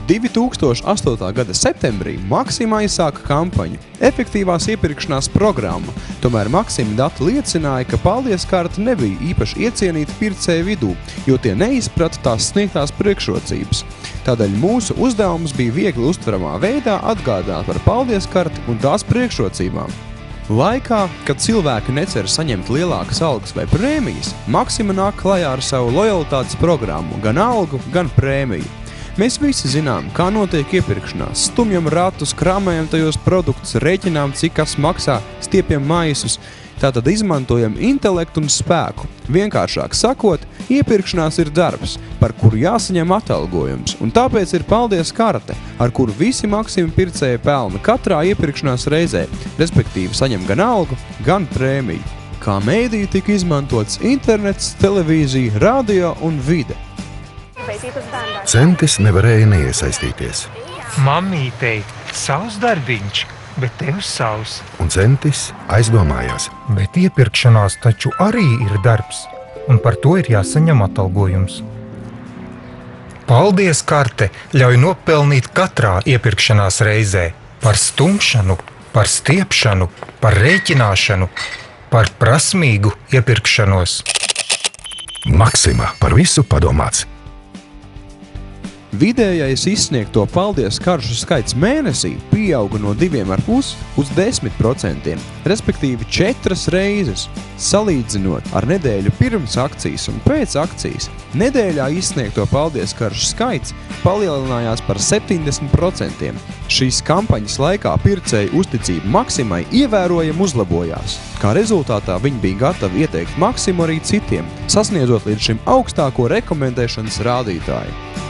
2008. gada septembrī Maxima aizsāka kampaņu efektīvās iepirkšanās programma, tomēr Maxima dati liecināja, ka paldies karte nebija īpaši iecienīta pircēju vidū, jo tie neizprata tās sniegtās priekšrocības. Tādēļ mūsu uzdevums bija viegli uztveramā veidā atgādināt par paldies karti un tās priekšrocībām. Laikā, kad cilvēki necer saņemt lielākas algas vai prēmijas, Maxima nāk klajā ar savu lojalitātes programmu, gan algu, gan prēmiju. Mēs visi zinām, kā notiek iepirkšanās. Stumjam ratus, krāmējam tajos produktus, rēķinām, cik kas maksā, stiepjam maisus. Tātad izmantojam intelektu un spēku. Vienkāršāk sakot, iepirkšanās ir darbs, par kuru jāsaņem atalgojums, un tāpēc ir paldies karte, ar kuru visi Maxima pircēji pelna katrā iepirkšanās reizē, respektīvi saņem gan algu, gan prēmiju. Kā mēdī tika izmantots internets, televīzija, radio un vide. Centis nevarēja neiesaistīties. Mammītei, savs darbiņš, bet tev savs. Un Centis aizdomājās. Bet iepirkšanās taču arī ir darbs, un par to ir jāsaņem atalgojums. Paldies karte ļauj nopelnīt katrā iepirkšanās reizē par stumšanu, par stiepšanu, par rēķināšanu, par prasmīgu iepirkšanos. Maxima, par visu padomāts. Vidējais izsniegto paldies karšu skaits mēnesī pieauga no 2,5 uz 10%, respektīvi 4 reizes. Salīdzinot ar nedēļu pirms akcijas un pēc akcijas, nedēļā izsniegto paldies karšu skaits palielinājās par 70%. Šīs kampaņas laikā pircēju uzticība Maximai ievērojami uzlabojās. Kā rezultātā viņi bija gatavi ieteikt Maximu arī citiem, sasniedzot līdz šim augstāko rekomendēšanas rādītāju.